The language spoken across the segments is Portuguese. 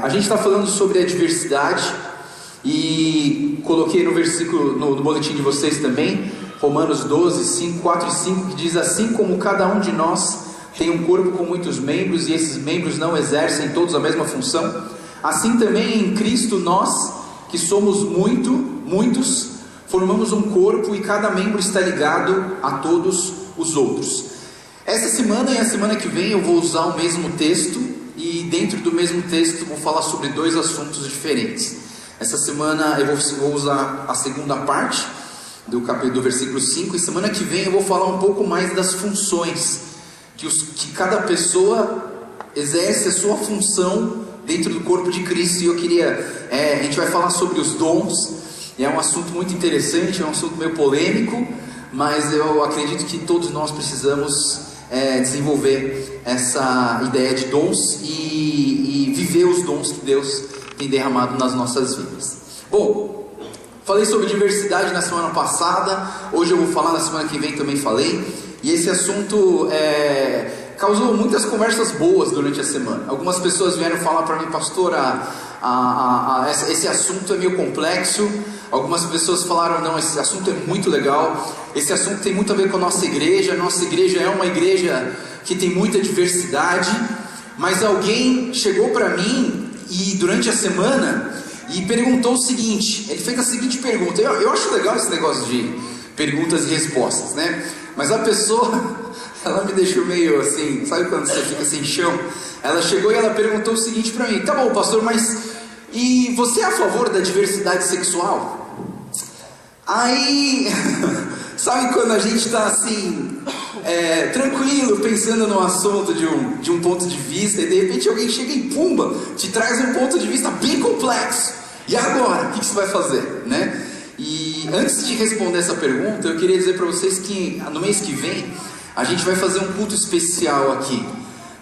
A gente está falando sobre a diversidade e coloquei no versículo, no boletim de vocês também, Romanos 12, 4 e 5, que diz: assim como cada um de nós tem um corpo com muitos membros e esses membros não exercem todos a mesma função, assim também em Cristo nós, que somos muitos, formamos um corpo e cada membro está ligado a todos os outros. Essa semana e a semana que vem eu vou usar o mesmo texto e dentro do mesmo texto vou falar sobre dois assuntos diferentes. Essa semana eu vou usar a segunda parte do versículo 5 e semana que vem eu vou falar um pouco mais das funções que cada pessoa exerce a sua função dentro do corpo de Cristo. E eu queria, a gente vai falar sobre os dons, é um assunto muito interessante, é um assunto meio polêmico, mas eu acredito que todos nós precisamos desenvolver essa ideia de dons e viver os dons que Deus tem derramado nas nossas vidas. Bom, falei sobre diversidade na semana passada, hoje eu vou falar, na semana que vem também falei, e esse assunto causou muitas conversas boas durante a semana. Algumas pessoas vieram falar para mim: pastor, esse assunto é meio complexo. Algumas pessoas falaram: não, esse assunto é muito legal, esse assunto tem muito a ver com a nossa igreja é uma igreja que tem muita diversidade. Mas alguém chegou para mim e durante a semana e perguntou o seguinte, ele fez a seguinte pergunta. Eu acho legal esse negócio de perguntas e respostas, né? Mas a pessoa, ela me deixou meio assim, sabe quando você fica sem chão? Ela chegou e ela perguntou o seguinte para mim: tá bom, pastor, mas e você é a favor da diversidade sexual? Aí, sabe quando a gente está assim, tranquilo, pensando no assunto de um ponto de vista, e de repente alguém chega e pumba, te traz um ponto de vista bem complexo. E agora? O que você vai fazer, né? E antes de responder essa pergunta, eu queria dizer para vocês que no mês que vem a gente vai fazer um culto especial aqui.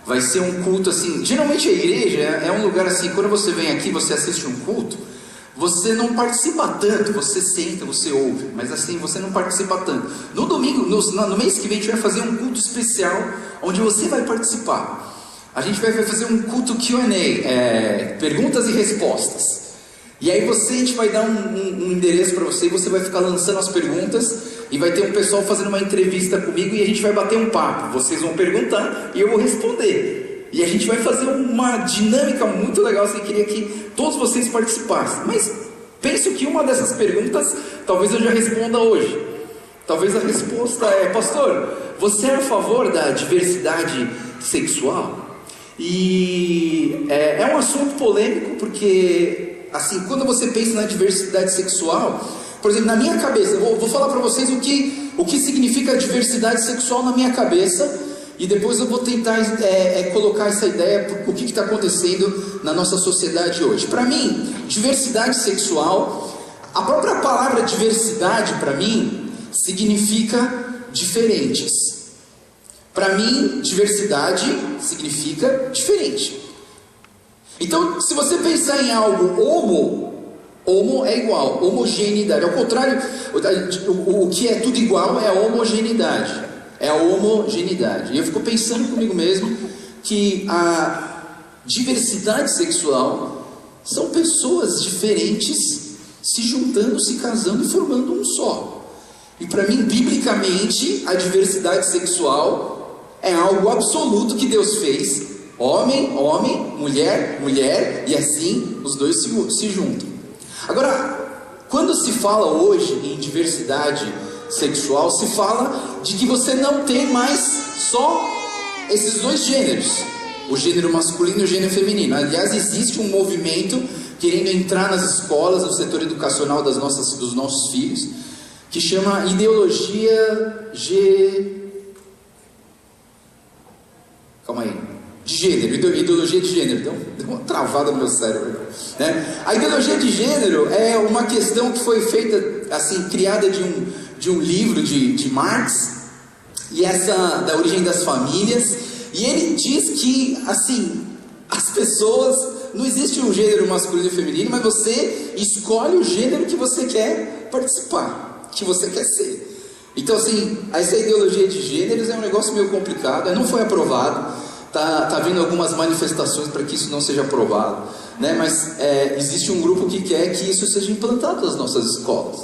Vai ser um culto assim, geralmente a igreja é um lugar assim, quando você vem aqui, você assiste um culto, você não participa tanto, você senta, você ouve, mas assim, você não participa tanto. No domingo, no mês que vem, a gente vai fazer um culto especial, onde você vai participar. A gente vai fazer um culto Q&A, perguntas e respostas. E aí a gente vai dar um endereço para você, e você vai ficar lançando as perguntas, e vai ter um pessoal fazendo uma entrevista comigo, e a gente vai bater um papo. Vocês vão perguntar, e eu vou responder. E a gente vai fazer uma dinâmica muito legal, assim, eu queria que todos vocês participassem. Mas penso que uma dessas perguntas, talvez eu já responda hoje. Talvez a resposta é: pastor, você é a favor da diversidade sexual? E é um assunto polêmico, porque assim, quando você pensa na diversidade sexual, por exemplo, na minha cabeça, eu vou falar para vocês o que significa diversidade sexual na minha cabeça, e depois eu vou tentar colocar essa ideia, o que está acontecendo na nossa sociedade hoje. Para mim, diversidade sexual, a própria palavra diversidade para mim significa diferentes. Para mim, diversidade significa diferente. Então, se você pensar em algo homo é igual, homogeneidade. Ao contrário, o que é tudo igual é a homogeneidade. É a homogeneidade. E eu fico pensando comigo mesmo que a diversidade sexual são pessoas diferentes se juntando, se casando e formando um só. E para mim, biblicamente, a diversidade sexual é algo absoluto que Deus fez. Homem, mulher, e assim os dois se juntam. Agora, quando se fala hoje em diversidade sexual, se fala de que você não tem mais só esses dois gêneros, o gênero masculino e o gênero feminino. Aliás, existe um movimento querendo entrar nas escolas, no setor educacional dos nossos filhos, que chama ideologia de gênero, ideologia de gênero. Então, deu uma travada no meu cérebro, né? A ideologia de gênero é uma questão que foi feita, assim, criada de um livro de Marx, e essa da origem das famílias, e ele diz que, assim, as pessoas, não existe um gênero masculino e feminino, mas você escolhe o gênero que você quer participar, que você quer ser. Então, assim, essa ideologia de gêneros é um negócio meio complicado, não foi aprovado. tá havendo algumas manifestações para que isso não seja aprovado, né? Mas existe um grupo que quer que isso seja implantado nas nossas escolas,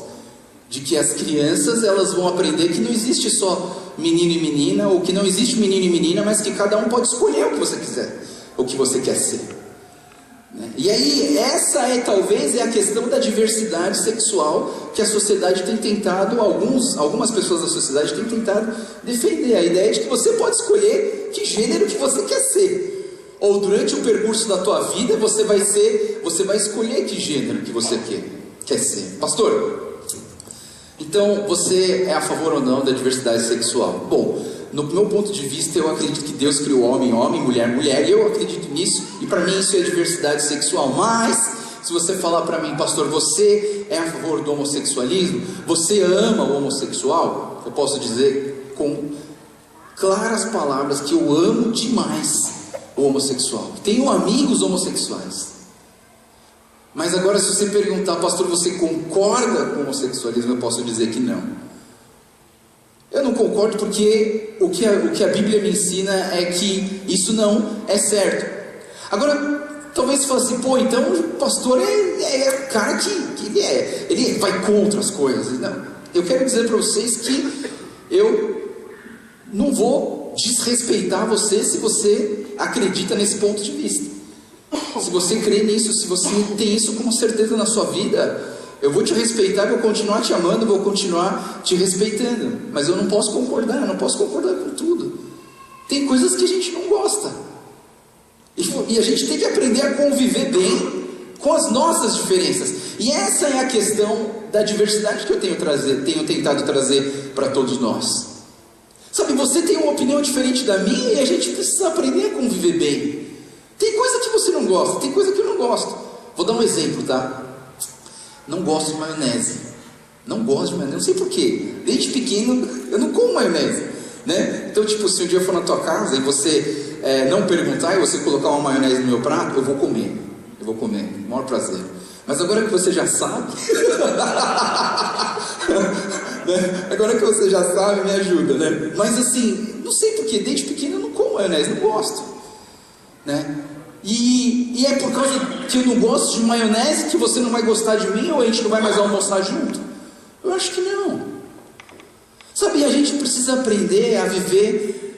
de que as crianças elas vão aprender que não existe só menino e menina, ou que não existe menino e menina, mas que cada um pode escolher o que você quiser, o que você quer ser, né? E aí essa talvez a questão da diversidade sexual que a sociedade tem tentado, algumas pessoas da sociedade têm tentado defender, a ideia de que você pode escolher que gênero que você quer ser, ou durante o percurso da tua vida você vai escolher que gênero que você quer ser. Pastor, então você é a favor ou não da diversidade sexual? Bom, no meu ponto de vista, eu acredito que Deus criou homem, homem, mulher, mulher, e eu acredito nisso, e para mim isso é diversidade sexual. Mas, se você falar para mim, pastor, você é a favor do homossexualismo? Você ama o homossexual? Eu posso dizer com claras palavras que eu amo demais o homossexual. Tenho amigos homossexuais. Mas agora, se você perguntar, pastor, você concorda com o homossexualismo? Eu posso dizer que não. Eu não concordo porque o que a Bíblia me ensina é que isso não é certo. Agora, talvez você fale assim, pô, então o pastor é o cara que ele vai contra as coisas. Não, eu quero dizer para vocês que eu não vou desrespeitar você se você acredita nesse ponto de vista. Se você crê nisso, se você tem isso com certeza na sua vida, eu vou te respeitar, vou continuar te amando, vou continuar te respeitando. Mas eu não posso concordar com tudo. Tem coisas que a gente não gosta. E a gente tem que aprender a conviver bem com as nossas diferenças. E essa é a questão da diversidade que eu tenho tentado trazer para todos nós. Sabe, você tem uma opinião diferente da minha e a gente precisa aprender a conviver bem. Tem coisa que você não gosta, tem coisa que eu não gosto. Vou dar um exemplo, tá? Não gosto de maionese. Não gosto de maionese, não sei porquê. Desde pequeno eu não como maionese, né? Então, tipo, se um dia eu for na tua casa e você não perguntar e você colocar uma maionese no meu prato, eu vou comer, o maior prazer. Mas agora que você já sabe, né? Agora que você já sabe, me ajuda, né? Mas assim, não sei porquê, desde pequeno eu não como maionese, não gosto, né? E é por causa que eu não gosto de maionese que você não vai gostar de mim, ou a gente não vai mais almoçar junto? Eu acho que não. Sabe, a gente precisa aprender a viver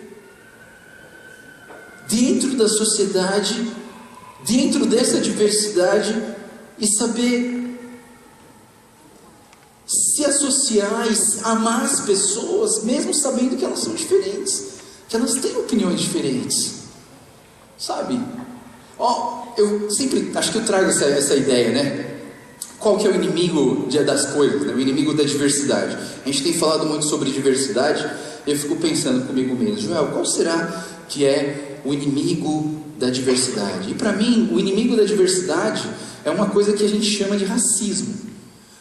dentro da sociedade, dentro dessa diversidade, e saber se associar e amar as pessoas, mesmo sabendo que elas são diferentes, que elas têm opiniões diferentes, sabe? Eu sempre, acho que eu trago essa ideia, né? Qual que é o inimigo das coisas, né? O inimigo da diversidade. A gente tem falado muito sobre diversidade, e eu fico pensando comigo mesmo, Joel, qual será que é o inimigo da diversidade? E para mim, o inimigo da diversidade é uma coisa que a gente chama de racismo.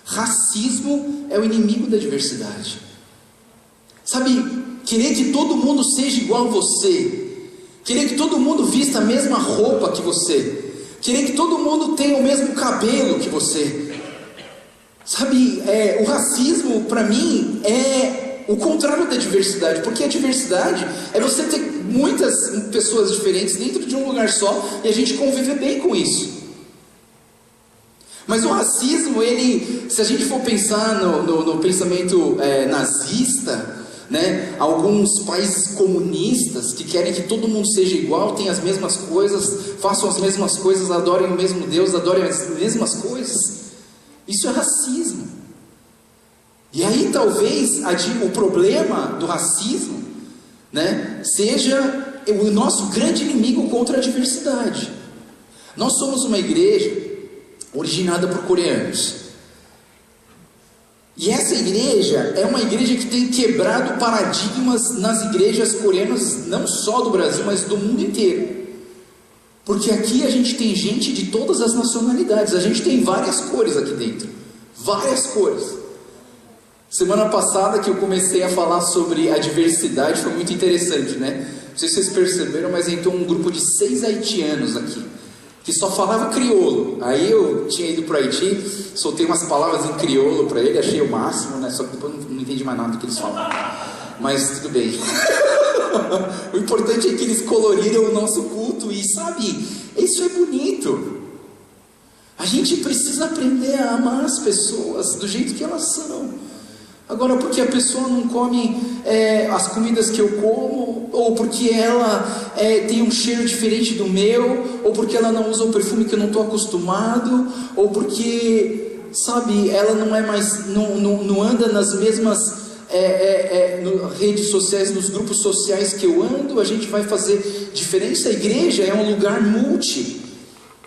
Racismo é o inimigo da diversidade. Sabe, querer que todo mundo seja igual a você, querer que todo mundo vista a mesma roupa que você, querer que todo mundo tenha o mesmo cabelo que você. Sabe, o racismo para mim é o contrário da diversidade, porque a diversidade é você ter muitas pessoas diferentes dentro de um lugar só e a gente conviver bem com isso. Mas o racismo, se a gente for pensar no pensamento nazista, né? Alguns países comunistas que querem que todo mundo seja igual, tenha as mesmas coisas, façam as mesmas coisas, adorem o mesmo Deus, adorem as mesmas coisas. Isso é racismo. E aí talvez o problema do racismo, né, seja o nosso grande inimigo contra a diversidade. Nós somos uma igreja originada por coreanos. E essa igreja é uma igreja que tem quebrado paradigmas nas igrejas coreanas, não só do Brasil, mas do mundo inteiro. Porque aqui a gente tem gente de todas as nacionalidades, a gente tem várias cores aqui dentro. Várias cores. Semana passada que eu comecei a falar sobre a diversidade, foi muito interessante, né? Não sei se vocês perceberam, mas entrou um grupo de 6 haitianos aqui, que só falava crioulo. Aí eu tinha ido para o Haiti, soltei umas palavras em crioulo para ele, achei o máximo, né? Só que depois não entendi mais nada do que eles falavam. Mas tudo bem. O importante é que eles coloriram o nosso culto. E sabe, isso é bonito. A gente precisa aprender a amar as pessoas do jeito que elas são. Agora, porque a pessoa não come as comidas que eu como, ou porque ela tem um cheiro diferente do meu, ou porque ela não usa o perfume que eu não estou acostumado, ou porque, sabe, ela não é mais, não anda nas mesmas redes sociais, nos grupos sociais que eu ando. A gente vai fazer diferença. A igreja é um lugar multi.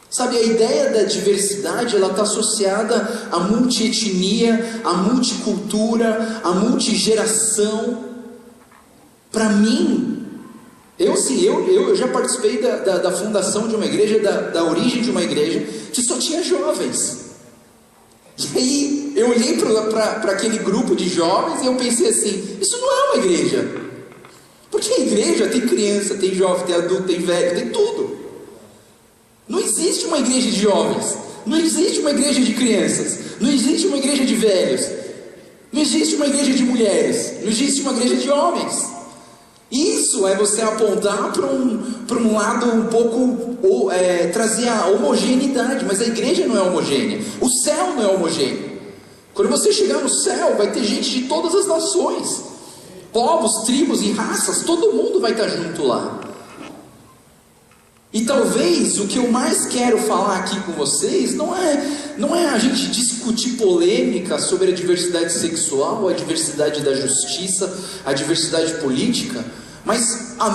Sabe, a ideia da diversidade, ela está associada à multietnia, à multicultura, à multigeração. Para mim, eu já participei da fundação de uma igreja, da origem de uma igreja, que só tinha jovens. E aí, eu olhei para aquele grupo de jovens e eu pensei assim, isso não é uma igreja. Porque a igreja tem criança, tem jovem, tem adulto, tem velho, tem tudo. Não existe uma igreja de jovens, não existe uma igreja de crianças, não existe uma igreja de velhos, não existe uma igreja de mulheres, não existe uma igreja de homens. Isso é você apontar para um lado um pouco, trazer a homogeneidade, mas a igreja não é homogênea, o céu não é homogêneo. Quando você chegar no céu, vai ter gente de todas as nações, povos, tribos e raças, todo mundo vai estar junto lá. E talvez o que eu mais quero falar aqui com vocês não é a gente discutir polêmica sobre a diversidade sexual, a diversidade da justiça, a diversidade política, mas a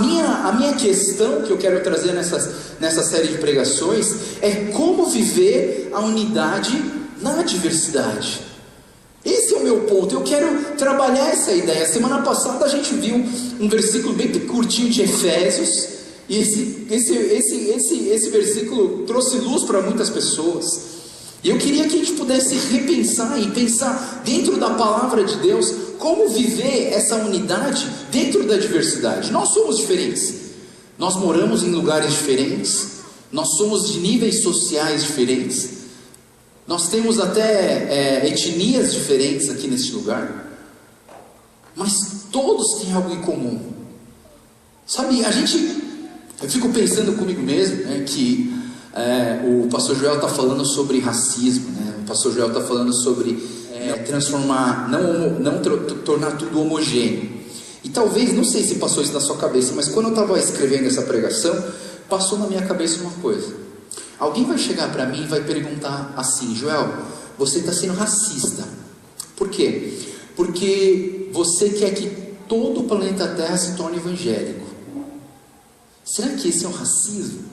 minha questão que eu quero trazer nessa série de pregações é como viver a unidade na diversidade. Esse é o meu ponto, eu quero trabalhar essa ideia. Semana passada a gente viu um versículo bem curtinho de Efésios. E esse versículo trouxe luz para muitas pessoas. E eu queria que a gente pudesse repensar e pensar dentro da palavra de Deus como viver essa unidade dentro da diversidade. Nós somos diferentes, nós moramos em lugares diferentes, nós somos de níveis sociais diferentes, nós temos até etnias diferentes aqui neste lugar, mas todos têm algo em comum. Sabe, eu fico pensando comigo mesmo, né, que o pastor Joel está falando sobre racismo, né? O pastor Joel está falando sobre transformar, não tornar tudo homogêneo. E talvez, não sei se passou isso na sua cabeça, mas quando eu estava escrevendo essa pregação, passou na minha cabeça uma coisa. Alguém vai chegar para mim e vai perguntar assim: Joel, você está sendo racista. Por quê? Porque você quer que todo o planeta Terra se torne evangélico. Será que esse é um racismo?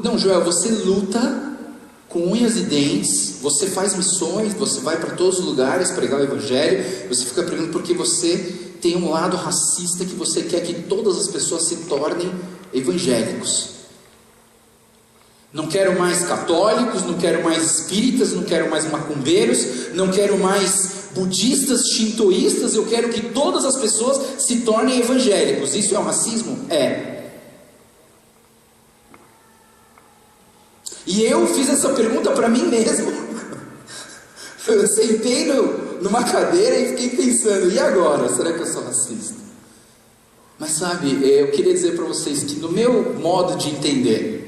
Não, Joel, você luta com unhas e dentes, você faz missões, você vai para todos os lugares pregar o evangelho, você fica pregando porque você tem um lado racista que você quer que todas as pessoas se tornem evangélicos. Não quero mais católicos, não quero mais espíritas, não quero mais macumbeiros, não quero mais budistas, shintoístas, eu quero que todas as pessoas se tornem evangélicos. Isso é um racismo? É. E eu fiz essa pergunta para mim mesmo. Eu sentei numa cadeira e fiquei pensando, e agora? Será que eu sou racista? Mas sabe, eu queria dizer para vocês que no meu modo de entender,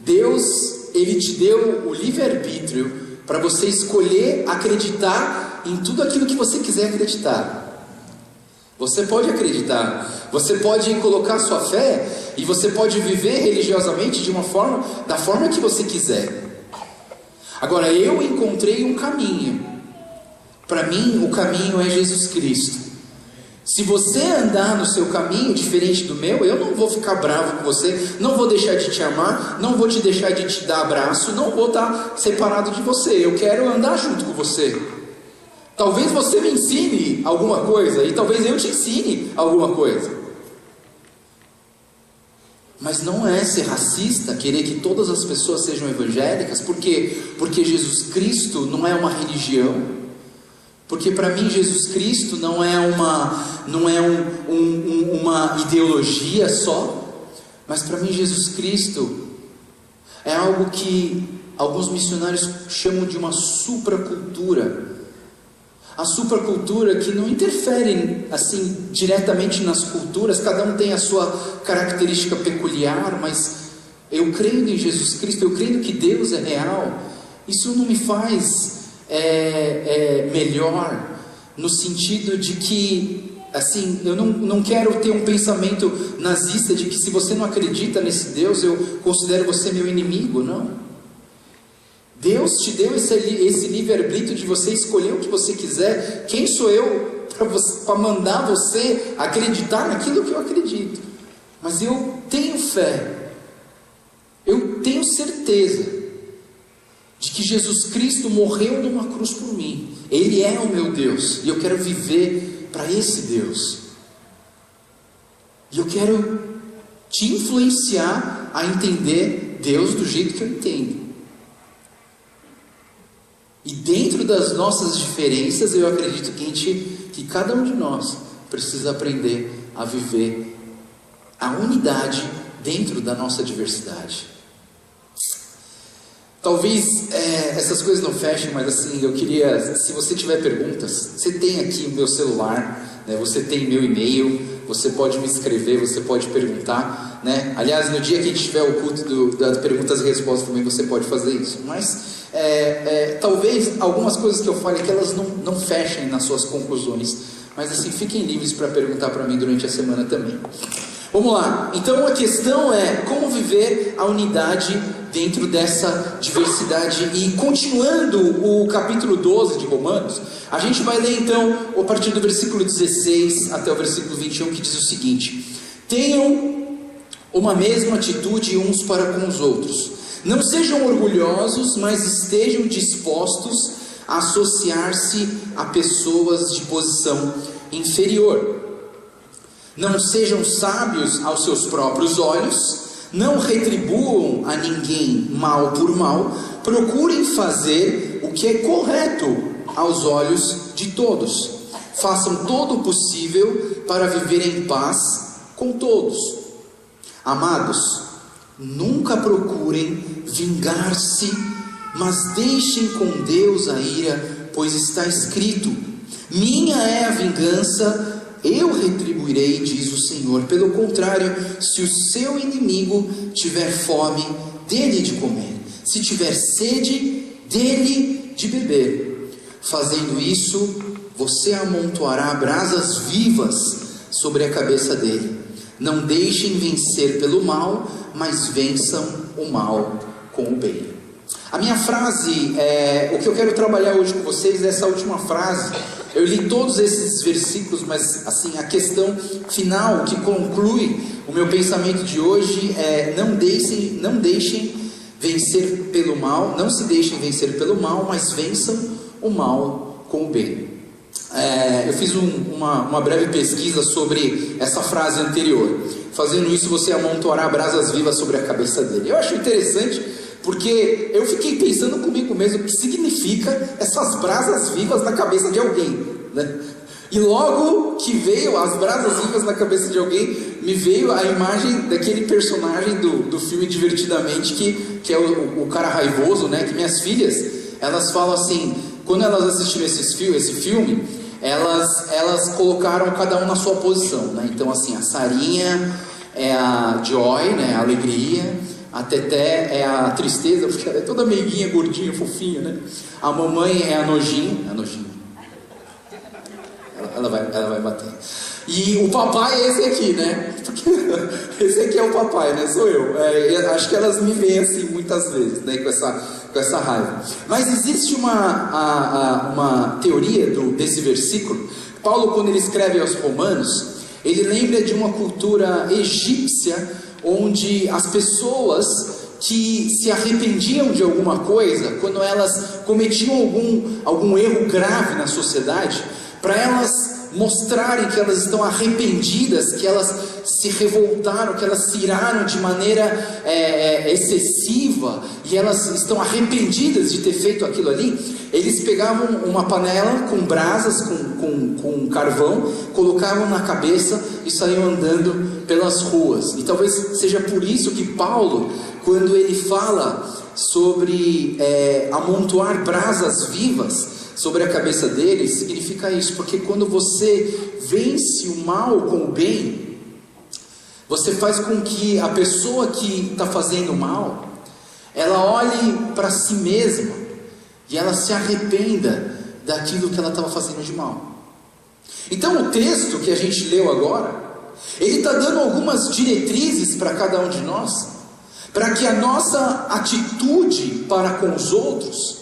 Deus, Ele te deu o livre-arbítrio para você escolher acreditar em tudo aquilo que você quiser acreditar. Você pode acreditar, você pode colocar sua fé e você pode viver religiosamente da forma que você quiser. Agora, eu encontrei um caminho. Para mim, o caminho é Jesus Cristo. Se você andar no seu caminho diferente do meu, eu não vou ficar bravo com você, não vou deixar de te amar, não vou te deixar de te dar abraço, não vou estar separado de você. Eu quero andar junto com você. Talvez você me ensine alguma coisa, e talvez eu te ensine alguma coisa. Mas não é ser racista querer que todas as pessoas sejam evangélicas, porque Jesus Cristo não é uma religião. Porque para mim Jesus Cristo não é uma ideologia só, mas para mim Jesus Cristo é algo que alguns missionários chamam de uma supracultura. A supercultura que não interfere assim diretamente nas culturas, cada um tem a sua característica peculiar, mas eu creio em Jesus Cristo, eu creio que Deus é real. Isso não me faz melhor, no sentido de que, assim, eu não quero ter um pensamento nazista de que se você não acredita nesse Deus, eu considero você meu inimigo. Não. Deus te deu esse livre-arbítrio de você escolher o que você quiser. Quem sou eu para mandar você acreditar naquilo que eu acredito? Mas eu tenho fé, eu tenho certeza de que Jesus Cristo morreu numa cruz por mim. Ele é o meu Deus, e eu quero viver para esse Deus. E eu quero te influenciar a entender Deus do jeito que eu entendo. E dentro das nossas diferenças, eu acredito que cada um de nós precisa aprender a viver a unidade dentro da nossa diversidade. Talvez essas coisas não fechem, mas assim, eu queria, se você tiver perguntas, você tem aqui o meu celular, né? Você tem meu e-mail, você pode me escrever, você pode perguntar, né? Aliás, no dia que a gente tiver o culto das perguntas e respostas também você pode fazer isso, mas talvez algumas coisas que eu fale que elas não fechem nas suas conclusões, mas assim, fiquem livres para perguntar para mim durante a semana também. Vamos lá, então a questão é como viver a unidade dentro dessa diversidade. E continuando o capítulo 12 de Romanos, a gente vai ler então a partir do versículo 16 até o versículo 21, que diz o seguinte: tenham uma mesma atitude uns para com os outros, não sejam orgulhosos, mas estejam dispostos a associar-se a pessoas de posição inferior. Não sejam sábios aos seus próprios olhos, não retribuam a ninguém mal por mal, procurem fazer o que é correto aos olhos de todos. Façam todo o possível para viver em paz com todos. Amados, nunca procurem vingar-se, mas deixem com Deus a ira, pois está escrito: minha é a vingança, eu retribuirei, diz o Senhor. Pelo contrário, se o seu inimigo tiver fome, dê-lhe de comer. Se tiver sede, dê-lhe de beber. Fazendo isso, você amontoará brasas vivas sobre a cabeça dele. Não deixem vencer pelo mal, mas vençam o mal com o bem. A minha frase, o que eu quero trabalhar hoje com vocês é essa última frase. Eu li todos esses versículos, mas assim, a questão final que conclui o meu pensamento de hoje é: não deixem vencer pelo mal, não se deixem vencer pelo mal, mas vençam o mal com o bem. Eu fiz uma breve pesquisa sobre essa frase anterior. Fazendo isso, você amontoará brasas vivas sobre a cabeça dele. Eu acho interessante, porque eu fiquei pensando comigo mesmo o que significa essas brasas vivas na cabeça de alguém, né? E logo que veio as brasas vivas na cabeça de alguém, me veio a imagem daquele personagem do filme Divertidamente, que é o cara raivoso, né? Que minhas filhas, elas falam assim, quando elas assistiram esse filme, elas colocaram cada um na sua posição, né? Então assim, a Sarinha é a Joy, né? A alegria. A Teté é a tristeza, porque ela é toda meiguinha, gordinha, fofinha, né? A mamãe é a nojinha. Ela vai bater. E o papai é esse aqui, né? Esse aqui é o papai, né? Sou eu. Acho que elas me veem assim muitas vezes, né? Com essa raiva. Mas existe uma teoria desse versículo. Paulo, quando ele escreve aos Romanos, ele lembra de uma cultura egípcia, onde as pessoas que se arrependiam de alguma coisa, quando elas cometiam algum erro grave na sociedade, para elas mostrarem que elas estão arrependidas, que elas se revoltaram, que elas se iraram de maneira excessiva, e elas estão arrependidas de ter feito aquilo ali, eles pegavam uma panela com brasas, com carvão, colocavam na cabeça e saíam andando pelas ruas. E talvez seja por isso que Paulo, quando ele fala sobre amontoar brasas vivas sobre a cabeça deles, significa isso, porque quando você vence o mal com o bem, você faz com que a pessoa que está fazendo mal, ela olhe para si mesma e ela se arrependa daquilo que ela estava fazendo de mal. Então o texto que a gente leu agora, ele está dando algumas diretrizes para cada um de nós, para que a nossa atitude para com os outros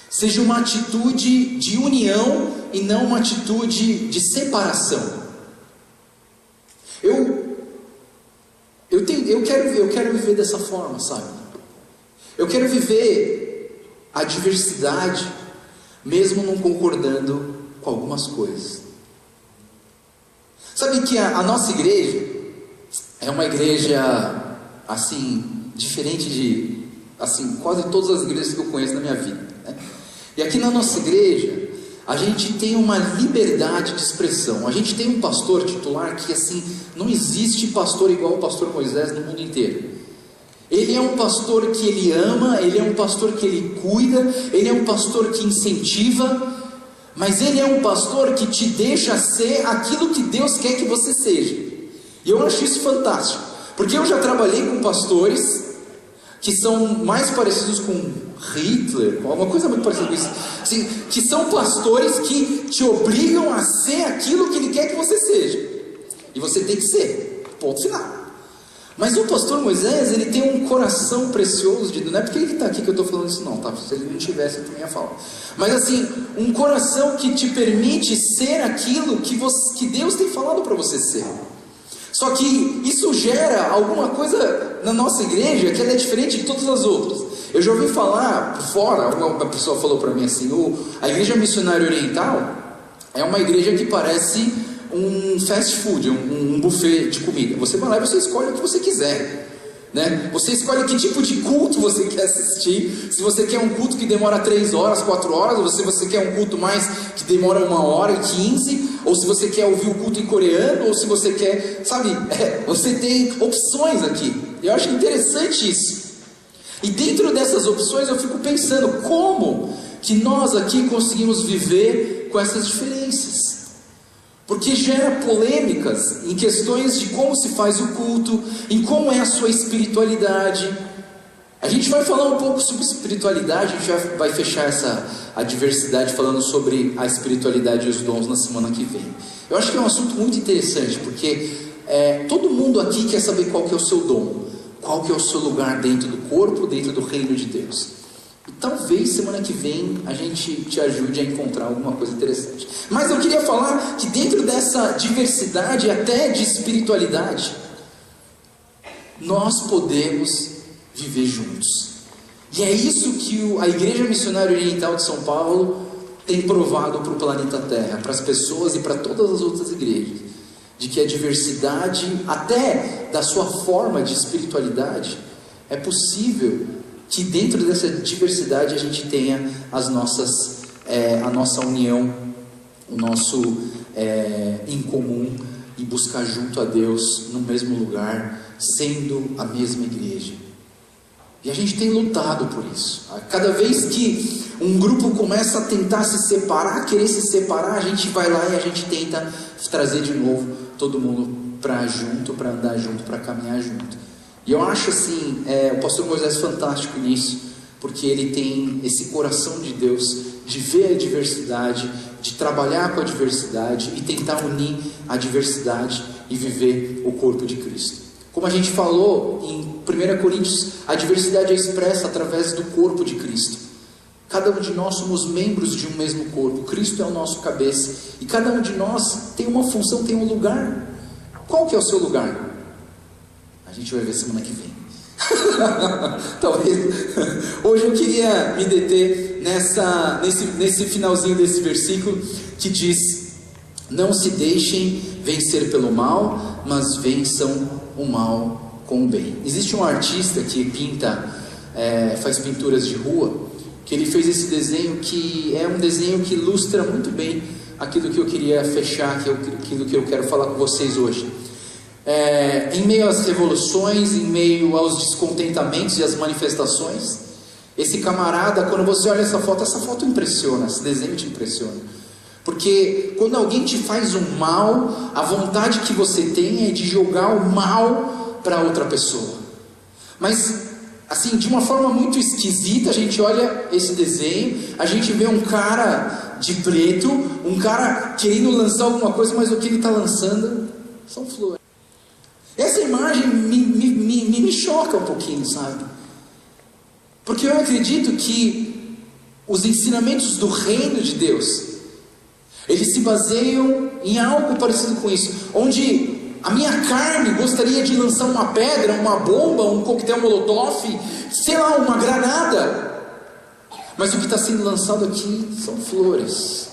seja uma atitude de união e não uma atitude de separação. Eu quero viver dessa forma, sabe? Eu quero viver a diversidade, mesmo não concordando com algumas coisas. Sabe que a nossa igreja é uma igreja, assim, diferente de, assim, quase todas as igrejas que eu conheço na minha vida, né? E aqui na nossa igreja, a gente tem uma liberdade de expressão. A gente tem um pastor titular que, assim, não existe pastor igual o pastor Moisés no mundo inteiro. Ele é um pastor que ele ama, ele é um pastor que ele cuida, ele é um pastor que incentiva, mas ele é um pastor que te deixa ser aquilo que Deus quer que você seja. E eu acho isso fantástico, porque eu já trabalhei com pastores que são mais parecidos com Hitler, alguma coisa muito parecida com isso, assim, que são pastores que te obrigam a ser aquilo que ele quer que você seja, e você tem que ser, ponto final. Mas o pastor Moisés, ele tem um coração precioso de Deus. Não é porque ele está aqui que eu estou falando isso não, tá? Se ele não tivesse, eu também ia falar. Mas assim, um coração que te permite ser aquilo que Deus tem falado para você ser. Só que isso gera alguma coisa na nossa igreja que ela é diferente de todas as outras. Eu já ouvi falar por fora, uma pessoa falou para mim assim, a Igreja Missionária Oriental é uma igreja que parece um fast food, um buffet de comida. Você vai lá e você escolhe o que você quiser, né? Você escolhe que tipo de culto você quer assistir. Se você quer um culto que demora 3 horas, 4 horas, ou se você quer um culto mais que demora 1h15, ou se você quer ouvir o culto em coreano, ou se você quer, sabe, você tem opções aqui. Eu acho interessante isso. E dentro dessas opções eu fico pensando, como que nós aqui conseguimos viver com essas diferenças? Porque gera polêmicas em questões de como se faz o culto, em como é a sua espiritualidade. A gente vai falar um pouco sobre espiritualidade, a gente já vai fechar a diversidade falando sobre a espiritualidade e os dons na semana que vem. Eu acho que é um assunto muito interessante, porque todo mundo aqui quer saber qual que é o seu dom, qual que é o seu lugar dentro do corpo, dentro do reino de Deus. E talvez semana que vem a gente te ajude a encontrar alguma coisa interessante. Mas eu queria falar que dentro dessa diversidade, até de espiritualidade, nós podemos viver juntos. E é isso que a Igreja Missionária Oriental de São Paulo tem provado para o planeta Terra, para as pessoas e para todas as outras igrejas, de que a diversidade, até da sua forma de espiritualidade, é possível que dentro dessa diversidade a gente tenha a nossa união, o nosso em comum, e buscar junto a Deus no mesmo lugar, sendo a mesma igreja. E a gente tem lutado por isso. Cada vez que um grupo começa a tentar se separar, querer se separar, a gente vai lá e a gente tenta trazer de novo todo mundo para junto, para andar junto, para caminhar junto. E eu acho assim, o pastor Moisés fantástico nisso, porque ele tem esse coração de Deus, de ver a diversidade, de trabalhar com a diversidade e tentar unir a diversidade e viver o corpo de Cristo. Como a gente falou em 1 Coríntios, a diversidade é expressa através do corpo de Cristo. Cada um de nós somos membros de um mesmo corpo, Cristo é o nosso cabeça, e cada um de nós tem uma função, tem um lugar. Qual que é o seu lugar? A gente vai ver semana que vem. Talvez. Hoje eu queria me deter nesse finalzinho desse versículo que diz: não se deixem vencer pelo mal, mas vençam o mal com o bem. Existe um artista que faz pinturas de rua, que ele fez esse desenho, que é um desenho que ilustra muito bem aquilo que eu queria fechar, aquilo que eu quero falar com vocês hoje. Em meio às revoluções, em meio aos descontentamentos e às manifestações, Esse camarada, quando você olha essa foto impressiona, esse desenho te impressiona. Porque quando alguém te faz um mal, a vontade que você tem é de jogar o mal para outra pessoa. Mas, assim, de uma forma muito esquisita, a gente olha esse desenho, a gente vê um cara de preto, um cara querendo lançar alguma coisa, mas o que ele está lançando são flores. Essa imagem me choca um pouquinho, sabe? Porque eu acredito que os ensinamentos do reino de Deus, eles se baseiam em algo parecido com isso, onde a minha carne gostaria de lançar uma pedra, uma bomba, um coquetel molotov, sei lá, uma granada, mas o que está sendo lançado aqui são flores.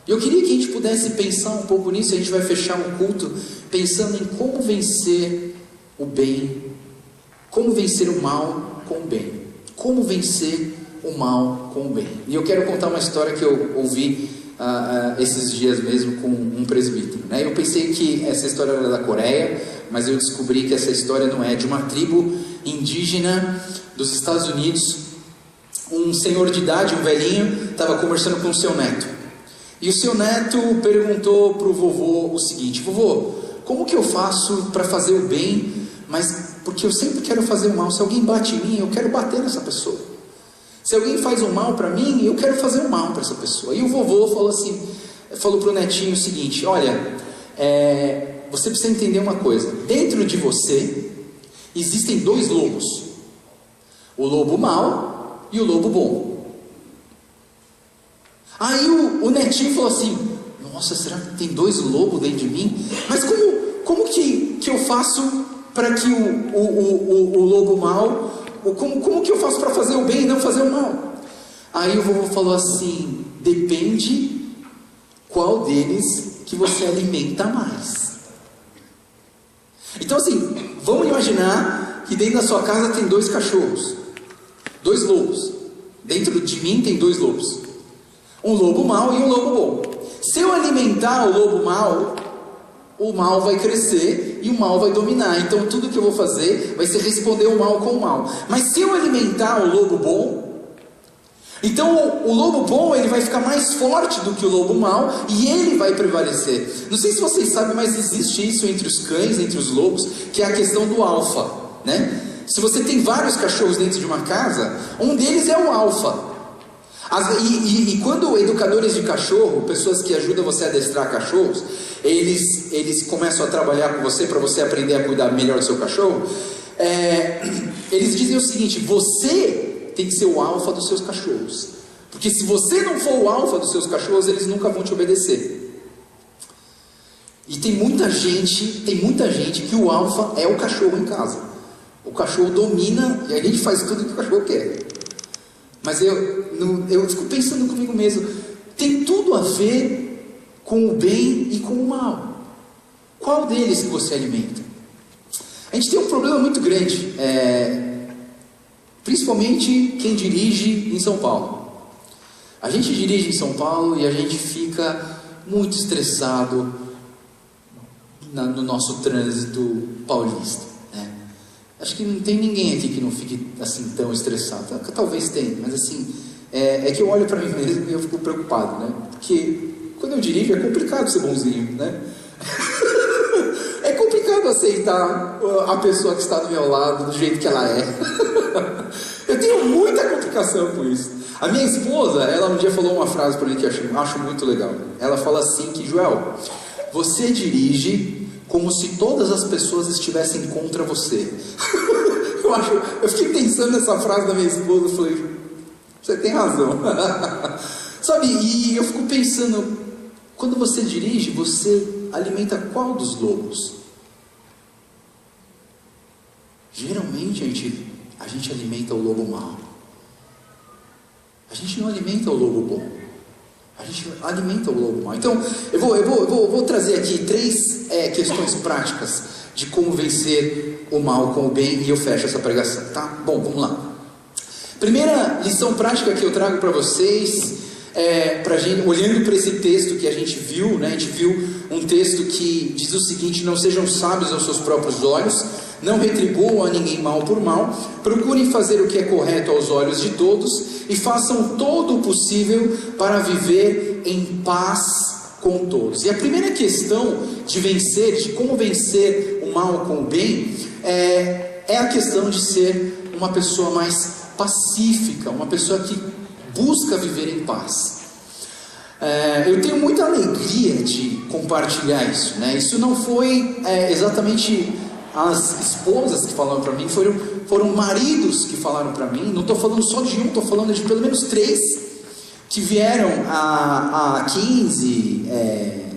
Eu queria que a gente pudesse pensar um pouco nisso. A gente vai fechar um culto pensando em como vencer o bem, como vencer o mal com o bem, como vencer o mal com o bem. E eu quero contar uma história que eu ouvi esses dias mesmo com um presbítero, né? Eu pensei que essa história era da Coreia, mas eu descobri que essa história não é, de uma tribo indígena dos Estados Unidos. Um senhor de idade, um velhinho, estava conversando com o seu neto. E o seu neto perguntou para o vovô o seguinte: vovô, como que eu faço para fazer o bem, mas porque eu sempre quero fazer o mal? Se alguém bate em mim, eu quero bater nessa pessoa. Se alguém faz um mal para mim, eu quero fazer um mal para essa pessoa. E o vovô falou para o netinho o seguinte: olha, você precisa entender uma coisa. Dentro de você existem dois lobos, o lobo mau e o lobo bom. Aí o netinho falou assim: nossa, será que tem dois lobos dentro de mim? Mas como que eu faço para que o lobo mau, como que eu faço para fazer o bem e não fazer o mal? Aí o vovô falou assim: depende qual deles que você alimenta mais. Então assim, vamos imaginar que dentro da sua casa tem dois cachorros, dois lobos. Dentro de mim tem dois lobos, um lobo mau e um lobo bom. Se eu alimentar o lobo mau, o mal vai crescer e o mal vai dominar. Então tudo que eu vou fazer vai ser responder o mal com o mal. Mas se eu alimentar o lobo bom, então o lobo bom, ele vai ficar mais forte do que o lobo mau e ele vai prevalecer. Não sei se vocês sabem, mas existe isso entre os cães, entre os lobos, que é a questão do alfa, né? Se você tem vários cachorros dentro de uma casa, um deles é o alfa. E quando educadores de cachorro, pessoas que ajudam você a adestrar cachorros, eles começam a trabalhar com você para você aprender a cuidar melhor do seu cachorro, eles dizem o seguinte: você tem que ser o alfa dos seus cachorros, porque se você não for o alfa dos seus cachorros, eles nunca vão te obedecer. E tem muita gente que o alfa é o cachorro em casa. O cachorro domina e a gente faz tudo que o cachorro quer. Mas eu fico pensando comigo mesmo, tem tudo a ver com o bem e com o mal. Qual deles que você alimenta? A gente tem um problema muito grande, principalmente quem dirige em São Paulo. A gente dirige em São Paulo e a gente fica muito estressado no nosso trânsito paulista. Acho que não tem ninguém aqui que não fique assim tão estressado. Talvez tenha, mas assim, é que eu olho para mim mesmo e eu fico preocupado, né? Porque quando eu dirijo é complicado ser bonzinho, né? É complicado aceitar a pessoa que está do meu lado do jeito que ela é. Eu tenho muita complicação com isso. A minha esposa, ela um dia falou uma frase para mim que eu acho muito legal. Ela fala assim que: Joel, você dirige como se todas as pessoas estivessem contra você. Eu fiquei pensando nessa frase da minha esposa e falei: você tem razão. Sabe, e eu fico pensando, quando você dirige, você alimenta qual dos lobos? Geralmente a gente alimenta o lobo mau. A gente não alimenta o lobo bom. A gente alimenta o lobo mau. Então, eu vou trazer aqui 3 questões práticas de como vencer o mal com o bem, e eu fecho essa pregação, tá? Bom, vamos lá. Primeira lição prática que eu trago para vocês, olhando para esse texto que a gente viu, né? A gente viu um texto que diz o seguinte: não sejam sábios aos seus próprios olhos, não retribuam a ninguém mal por mal, procurem fazer o que é correto aos olhos de todos e façam todo o possível para viver em paz com todos. E a primeira questão de vencer, de como vencer o mal com o bem, é a questão de ser uma pessoa mais pacífica, uma pessoa que busca viver em paz. Eu tenho muita alegria de compartilhar isso, né? Isso não foi exatamente as esposas que falaram para mim, foram maridos que falaram para mim. Não estou falando só de um, estou falando de pelo menos 3 que vieram há 15,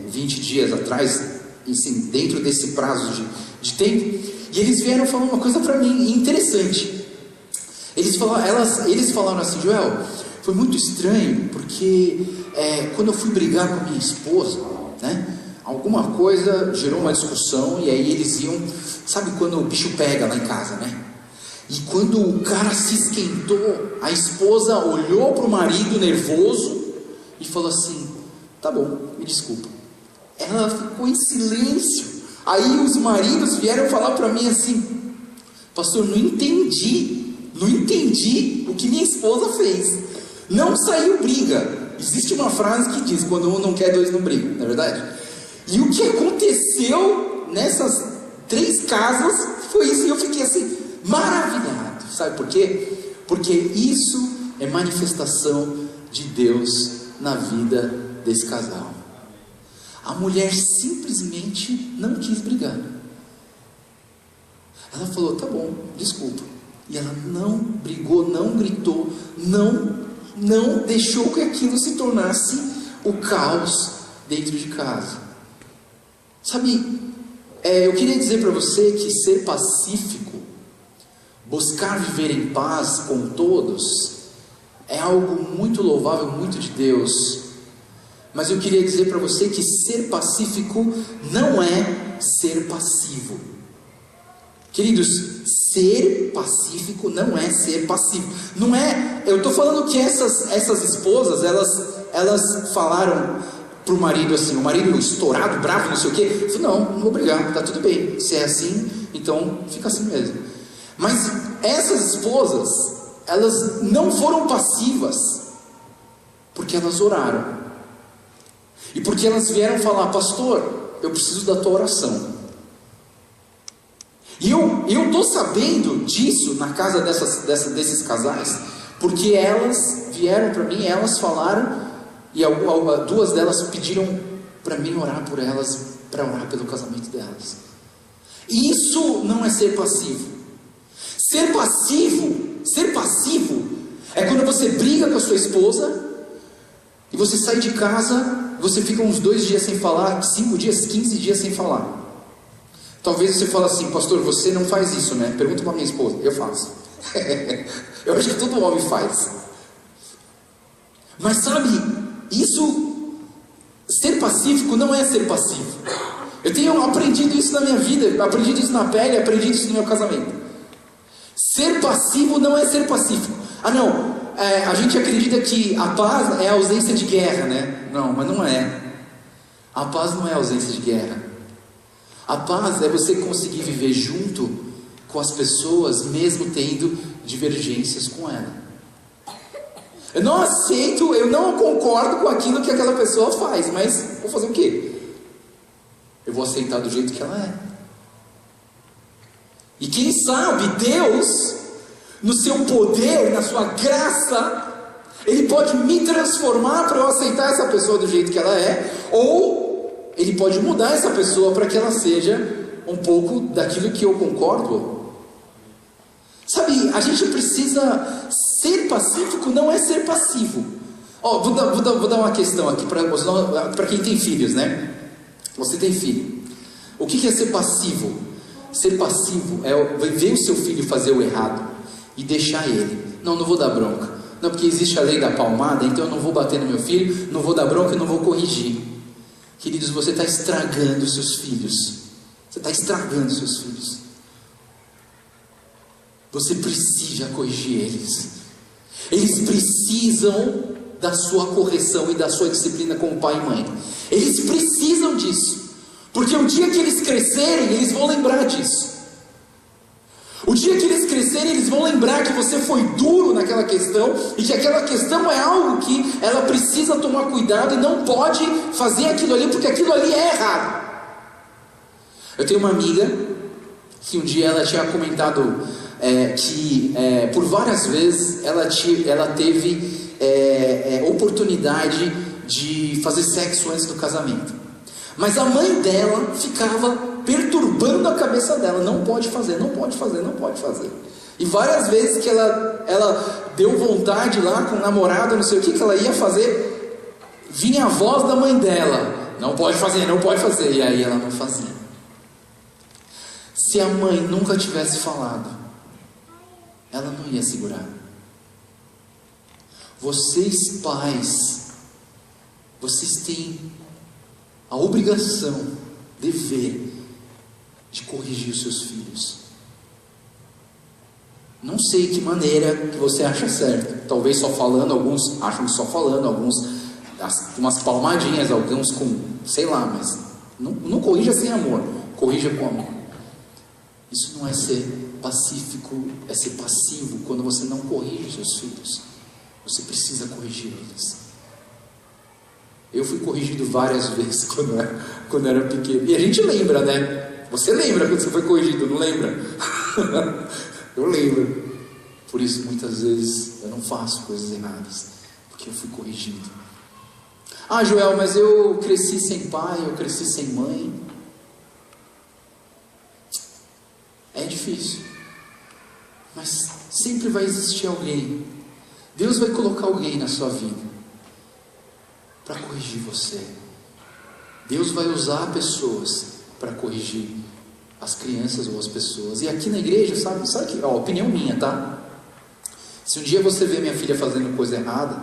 20 dias atrás, assim, dentro desse prazo de tempo, e eles vieram falar uma coisa para mim interessante. Eles falaram assim: Joel, foi muito estranho, porque quando eu fui brigar com a minha esposa, né, alguma coisa gerou uma discussão, e aí eles iam, sabe quando o bicho pega lá em casa, né? E quando o cara se esquentou, a esposa olhou para o marido nervoso e falou assim: tá bom, me desculpa. Ela ficou em silêncio. Aí os maridos vieram falar para mim assim: pastor, não entendi o que minha esposa fez. Não saiu briga. Existe uma frase que diz: quando um não quer, 2 não brigam, não é verdade? E o que aconteceu nessas 3 casas foi isso, e eu fiquei assim, maravilhado. Sabe por quê? Porque isso é manifestação de Deus na vida desse casal. A mulher simplesmente não quis brigar. Ela falou: tá bom, desculpa. E ela não brigou, não gritou, não deixou que aquilo se tornasse o caos dentro de casa. Sabe, eu queria dizer para você que ser pacífico, buscar viver em paz com todos, é algo muito louvável, muito de Deus. Mas eu queria dizer para você que ser pacífico não é ser passivo. Queridos, ser pacífico não é ser passivo. Não é, eu estou falando que essas esposas, elas falaram para o marido assim, o marido estourado, bravo, não sei o quê, falou: não vou brigar, tá tudo bem, se é assim, então fica assim mesmo. Mas essas esposas, elas não foram passivas, porque elas oraram. E porque elas vieram falar: pastor, eu preciso da tua oração. E eu estou sabendo disso na casa desses casais, porque elas vieram para mim, elas falaram, e 2 delas pediram para mim orar por elas, para orar pelo casamento delas. E isso não é ser passivo. Ser passivo é quando você briga com a sua esposa, e você sai de casa, você fica uns 2 dias sem falar, 5 dias, 15 dias sem falar. Talvez você fale assim: pastor, você não faz isso, né? Pergunta para minha esposa. Eu faço. Eu acho que todo homem faz. Mas sabe, isso, ser pacífico não é ser passivo. Eu tenho aprendido isso na minha vida, aprendido isso na pele, aprendido isso no meu casamento. Ser passivo não é ser pacífico. A gente acredita que a paz é a ausência de guerra, né? Não, mas não é. A paz não é a ausência de guerra. A paz é você conseguir viver junto com as pessoas, mesmo tendo divergências com ela. Eu não aceito, eu não concordo com aquilo que aquela pessoa faz, mas vou fazer o quê? Eu vou aceitar do jeito que ela é. E quem sabe Deus, no seu poder, na sua graça, Ele pode me transformar para eu aceitar essa pessoa do jeito que ela é, ou Ele pode mudar essa pessoa para que ela seja um pouco daquilo que eu concordo. Sabe, a gente precisa ser pacífico, não é ser passivo. Vou dar uma questão aqui para quem tem filhos, né? Você tem filho. O que é ser passivo? Ser passivo é ver o seu filho fazer o errado e deixar ele. Não vou dar bronca. Não, porque existe a lei da palmada, então eu não vou bater no meu filho, não vou dar bronca e não vou corrigir. Queridos, você está estragando seus filhos. Você está estragando seus filhos. Você precisa corrigir eles. Eles precisam da sua correção e da sua disciplina como pai e mãe. Eles precisam disso. Porque o dia que eles crescerem, eles vão lembrar disso. O dia que eles crescerem, eles vão lembrar que você foi duro naquela questão e que aquela questão é algo que ela precisa tomar cuidado e não pode fazer aquilo ali, porque aquilo ali é errado. Eu tenho uma amiga que um dia ela tinha comentado que por várias vezes ela teve oportunidade de fazer sexo antes do casamento, mas a mãe dela ficava perturbando a cabeça dela: não pode fazer, não pode fazer, não pode fazer. E várias vezes que ela deu vontade lá com o namorado, não sei o que ela ia fazer, vinha a voz da mãe dela: não pode fazer, não pode fazer. E aí ela não fazia. Se a mãe nunca tivesse falado, ela não ia segurar. Vocês pais, vocês têm a obrigação, dever de corrigir os seus filhos. Não sei que maneira que você acha certo. Talvez só falando, alguns acham que só falando, alguns umas palmadinhas, alguns com, sei lá, mas não corrija sem amor, corrija com amor. Isso não é ser pacífico, é ser passivo quando você não corrige seus filhos. Você precisa corrigir eles. Eu fui corrigido várias vezes quando era pequeno. E a gente lembra, né? Você lembra quando você foi corrigido, não lembra? Eu lembro. Por isso, muitas vezes, eu não faço coisas erradas, porque eu fui corrigido. Ah, Joel, mas eu cresci sem pai, eu cresci sem mãe. É difícil. Mas sempre vai existir alguém. Deus vai colocar alguém na sua vida para corrigir você. Deus vai usar pessoas para corrigir as crianças ou as pessoas. E aqui na igreja, sabe que, opinião minha, tá? Se um dia você vê minha filha fazendo coisa errada,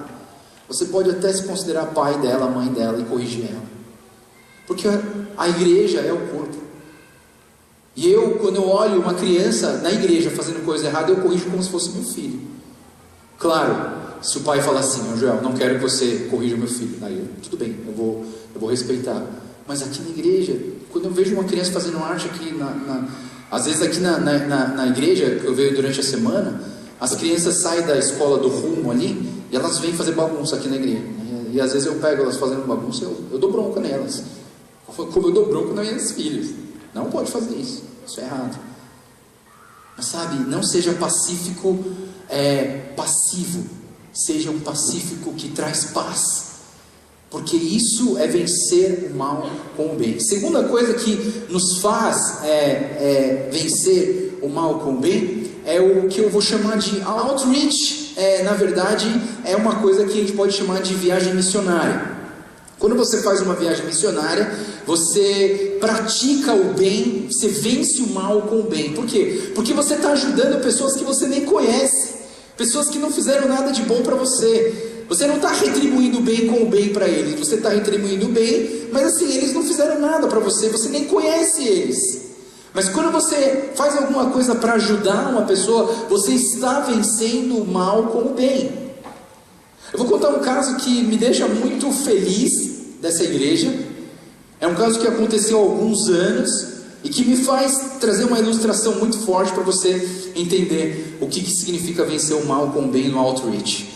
você pode até se considerar pai dela, mãe dela e corrigir ela. Porque a igreja é o corpo. E quando eu olho uma criança na igreja fazendo coisa errada, eu corrijo como se fosse meu filho. Claro, se o pai falar assim: Joel, não quero que você corrija meu filho, aí tudo bem, eu vou respeitar. Mas aqui na igreja, quando eu vejo uma criança fazendo arte aqui, às vezes aqui na igreja, que eu vejo durante a semana, as crianças saem da escola do rumo ali, e elas vêm fazer bagunça aqui na igreja. E às vezes eu pego elas fazendo bagunça, eu dou bronca nelas. Como eu dou bronca nas minhas filhas. Não pode fazer isso, isso é errado. Mas sabe, não seja passivo, seja um pacífico que traz paz, porque isso é vencer o mal com o bem. Segunda coisa que nos faz vencer o mal com o bem é o que eu vou chamar de outreach. Na verdade, é uma coisa que a gente pode chamar de viagem missionária. Quando você faz uma viagem missionária, você pratica o bem, você vence o mal com o bem. Por quê? Porque você está ajudando pessoas que você nem conhece, pessoas que não fizeram nada de bom para você. Você não está retribuindo o bem com o bem para eles, você está retribuindo o bem, mas assim, eles não fizeram nada para você, você nem conhece eles. Mas quando você faz alguma coisa para ajudar uma pessoa, você está vencendo o mal com o bem. Eu vou contar um caso que me deixa muito feliz dessa igreja. É um caso que aconteceu há alguns anos e que me faz trazer uma ilustração muito forte para você entender o que significa vencer o mal com o bem no outreach.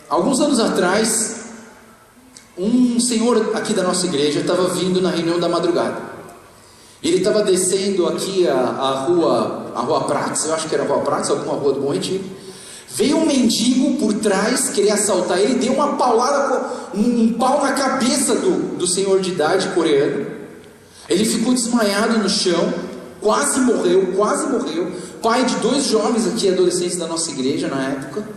Alguns anos atrás, um senhor aqui da nossa igreja estava vindo na reunião da madrugada. Ele estava descendo aqui a rua Prates, eu acho que era a rua Prates, alguma rua do Bom Retiro. Veio um mendigo por trás, queria assaltar ele, deu uma paulada, um pau na cabeça do senhor de idade coreano. Ele ficou desmaiado no chão, quase morreu, pai de 2 jovens aqui, adolescentes da nossa igreja na época.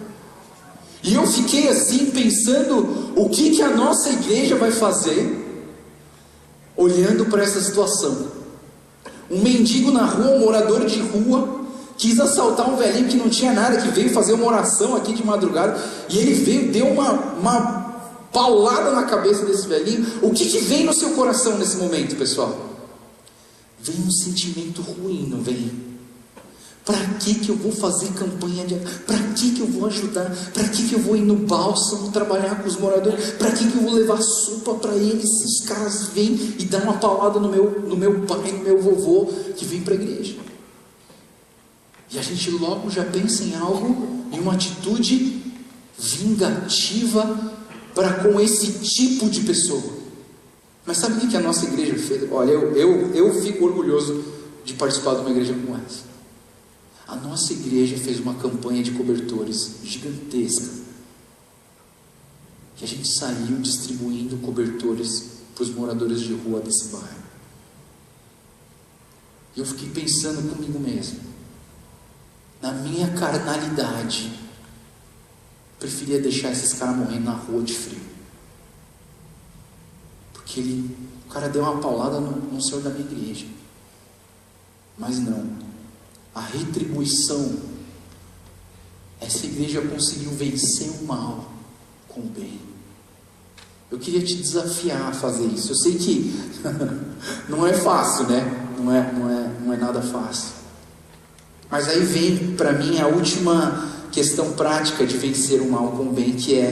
E eu fiquei assim, pensando, o que a nossa igreja vai fazer, olhando para essa situação. Um mendigo na rua, um morador de rua, quis assaltar um velhinho que não tinha nada, que veio fazer uma oração aqui de madrugada, e ele veio, deu uma paulada na cabeça desse velhinho. O que vem no seu coração nesse momento, pessoal? Vem um sentimento ruim, não vem? Para que eu vou fazer campanha de... Para que eu vou ajudar? Para que eu vou ir no bálsamo trabalhar com os moradores? Para que eu vou levar sopa para eles? Os caras vêm e dão uma paulada no meu pai, no meu vovô, que vem para a igreja. E a gente logo já pensa em algo, em uma atitude vingativa para com esse tipo de pessoa. Mas sabe o que a nossa igreja fez? Olha, eu fico orgulhoso de participar de uma igreja como essa. A nossa igreja fez uma campanha de cobertores gigantesca, que a gente saiu distribuindo cobertores para os moradores de rua desse bairro. E eu fiquei pensando comigo mesmo, na minha carnalidade, preferia deixar esses caras morrendo na rua de frio, porque o cara deu uma paulada no senhor da minha igreja. Mas não, a retribuição, essa igreja conseguiu vencer o mal com o bem. Eu queria te desafiar a fazer isso. Eu sei que não é fácil, né? Não é nada fácil. Mas aí vem para mim a última questão prática de vencer o mal com o bem, que é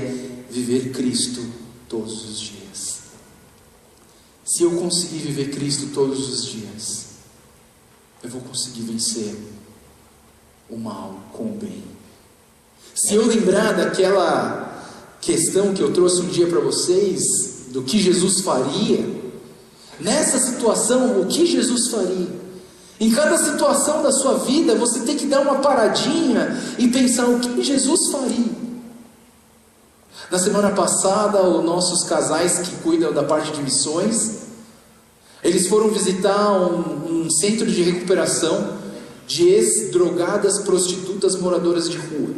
viver Cristo todos os dias. Se eu conseguir viver Cristo todos os dias, eu vou conseguir vencer o mal com o bem. Se eu lembrar daquela questão que eu trouxe um dia para vocês, do que Jesus faria, nessa situação, o que Jesus faria? Em cada situação da sua vida, você tem que dar uma paradinha e pensar o que Jesus faria. Na semana passada, os nossos casais que cuidam da parte de missões, eles foram visitar um centro de recuperação de ex-drogadas, prostitutas, moradoras de rua.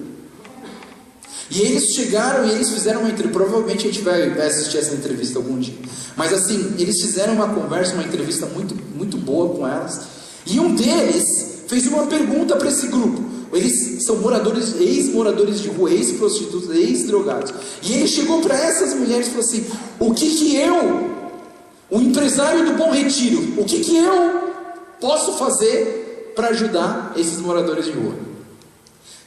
E eles chegaram e eles fizeram uma entrevista. Provavelmente a gente vai assistir essa entrevista algum dia. Mas assim, eles fizeram uma conversa, uma entrevista muito, muito boa com elas. E um deles fez uma pergunta para esse grupo. Eles são moradores, ex-moradores de rua, ex-prostitutas, ex-drogados. E ele chegou para essas mulheres e falou assim: o que eu, o empresário do Bom Retiro, o que eu posso fazer para ajudar esses moradores de rua?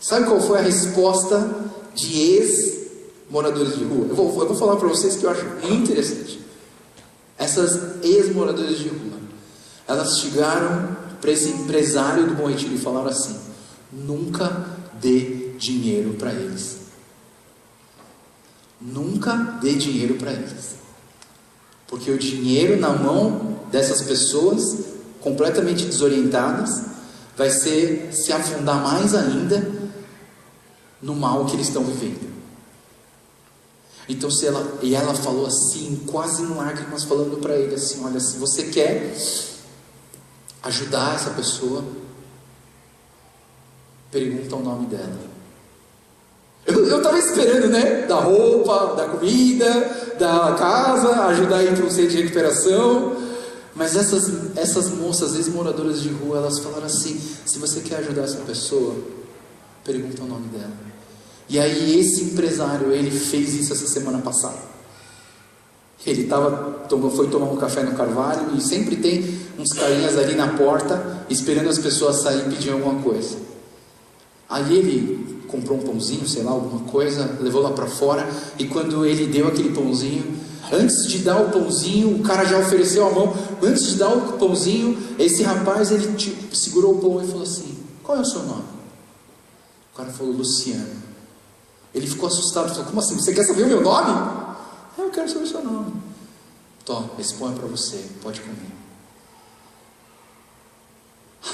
Sabe qual foi a resposta de ex-moradores de rua? Eu vou falar para vocês que eu acho muito interessante. Essas ex-moradoras de rua, elas chegaram para esse empresário do Bom Retiro e falaram assim: nunca dê dinheiro para eles. Nunca dê dinheiro para eles. Porque o dinheiro na mão dessas pessoas completamente desorientadas vai se afundar mais ainda no mal que eles estão vivendo. Então ela falou assim, quase em lágrimas, falando para ele assim: olha, se você quer ajudar essa pessoa, pergunta o nome dela. Eu estava esperando, né? Da roupa, da comida, da casa, ajudar a ir para um centro de recuperação. Mas essas moças, ex-moradoras de rua, elas falaram assim: se você quer ajudar essa pessoa, pergunta o nome dela. E aí esse empresário, ele fez isso essa semana passada. Ele foi tomar um café no Carvalho, e sempre tem uns carinhas ali na porta, esperando as pessoas saírem e pedir alguma coisa. Aí ele comprou um pãozinho, sei lá, alguma coisa, levou lá para fora, e quando ele deu aquele pãozinho, antes de dar o pãozinho, o cara já ofereceu a mão. Antes de dar o pãozinho, esse rapaz, ele segurou o pão e falou assim: qual é o seu nome? O cara falou: Luciano. Ele ficou assustado, falou: como assim? Você quer saber o meu nome? Eu quero saber o seu nome. Toma, esse pão é para você, pode comer.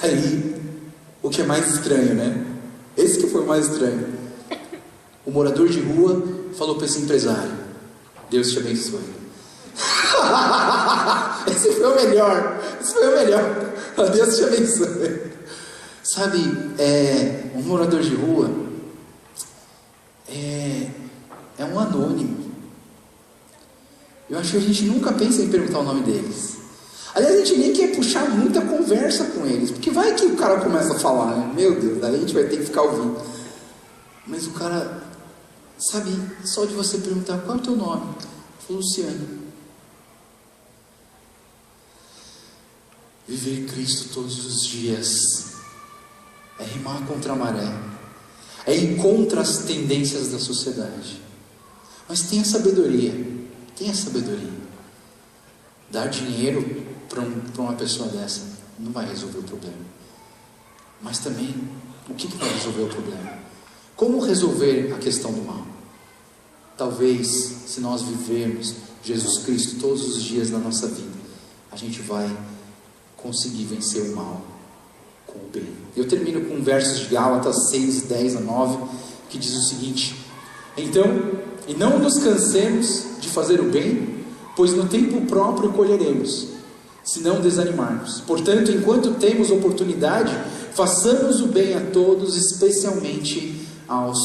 Aí, o que é mais estranho, né? Esse que foi o mais estranho. O morador de rua falou para esse empresário: Deus te abençoe. Esse foi o melhor. Deus te abençoe. Sabe, um morador de rua é um anônimo. Eu acho que a gente nunca pensa em perguntar o nome deles. Aliás, a gente nem quer puxar muita conversa com eles, porque vai que o cara começa a falar, né? Meu Deus, daí a gente vai ter que ficar ouvindo. Mas o cara, sabe, só de você perguntar: qual é o teu nome? Eu falo: Luciano. Viver Cristo todos os dias é remar contra a maré, é ir contra as tendências da sociedade. Mas tenha sabedoria. Dar dinheiro para uma pessoa dessa não vai resolver o problema. Mas também O que vai resolver o problema? Como resolver a questão do mal? Talvez, se nós vivermos Jesus Cristo todos os dias da nossa vida, a gente vai conseguir vencer o mal com o bem. Eu termino com versos de Gálatas 6, 10 a 9, que diz o seguinte: então, e não nos cansemos de fazer o bem, pois no tempo próprio colheremos, se não desanimarmos. Portanto, enquanto temos oportunidade, façamos o bem a todos, especialmente aos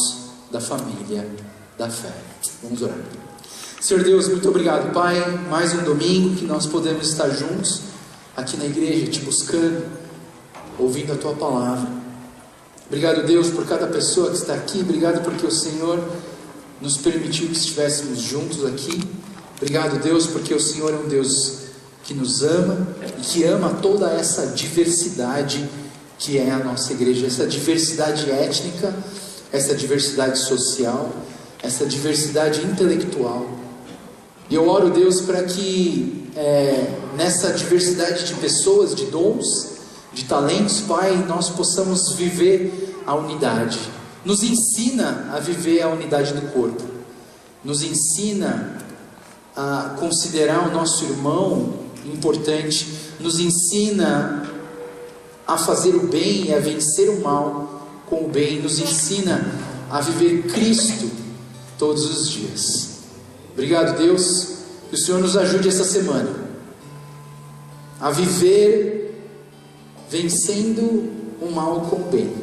da família da fé. Vamos orar. Senhor Deus, muito obrigado, Pai, mais um domingo que nós podemos estar juntos aqui na igreja, te buscando, ouvindo a Tua palavra. Obrigado, Deus, por cada pessoa que está aqui. Obrigado porque o Senhor nos permitiu que estivéssemos juntos aqui. Obrigado, Deus, porque o Senhor é um Deus que nos ama e que ama toda essa diversidade que é a nossa igreja, essa diversidade étnica, essa diversidade social, essa diversidade intelectual. E eu oro, Deus, para que nessa diversidade de pessoas, de dons, de talentos, Pai, nós possamos viver a unidade. Nos ensina a viver a unidade do corpo, nos ensina a considerar o nosso irmão importante, nos ensina a fazer o bem e a vencer o mal com o bem, nos ensina a viver Cristo todos os dias. Obrigado, Deus, que o Senhor nos ajude essa semana a viver vencendo o mal com o bem,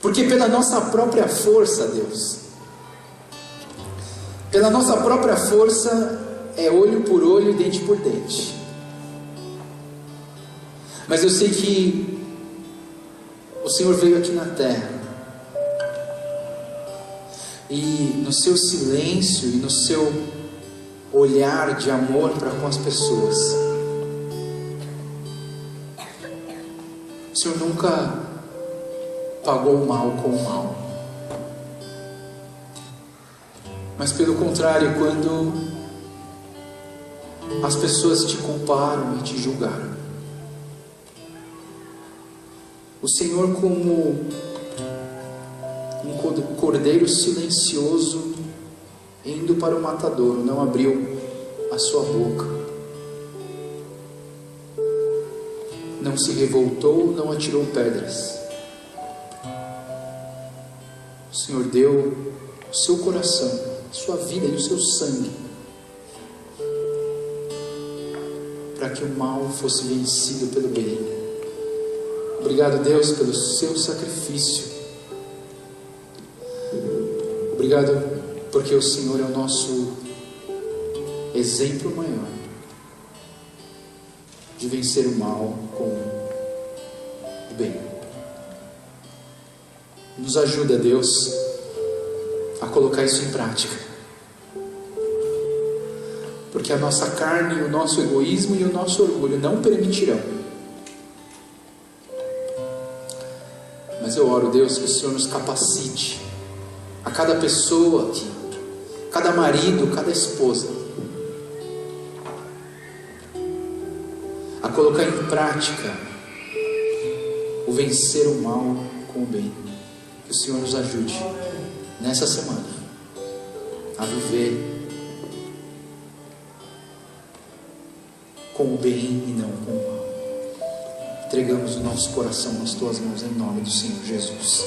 porque pela nossa própria força, Deus, pela nossa própria força é olho por olho, dente por dente. Mas eu sei que o Senhor veio aqui na terra e no seu silêncio e no seu olhar de amor para com as pessoas, o Senhor nunca pagou o mal com o mal, mas pelo contrário, quando as pessoas te culparam e te julgaram, o Senhor, como um cordeiro silencioso indo para o matadouro, não abriu a sua boca, não se revoltou, não atirou pedras. O Senhor deu o seu coração, a sua vida e o seu sangue, para que o mal fosse vencido pelo bem. Obrigado, Deus, pelo seu sacrifício. Obrigado porque o Senhor é o nosso exemplo maior de vencer o mal com o bem. Nos ajuda, Deus, a colocar isso em prática, porque a nossa carne, o nosso egoísmo e o nosso orgulho não permitirão. Mas eu oro, Deus, que o Senhor nos capacite, a cada pessoa aqui, cada marido, cada esposa, a colocar em prática o vencer o mal com o bem. Que o Senhor nos ajude nessa semana a viver com o bem e não com o mal. Entregamos o nosso coração nas tuas mãos, em nome do Senhor Jesus.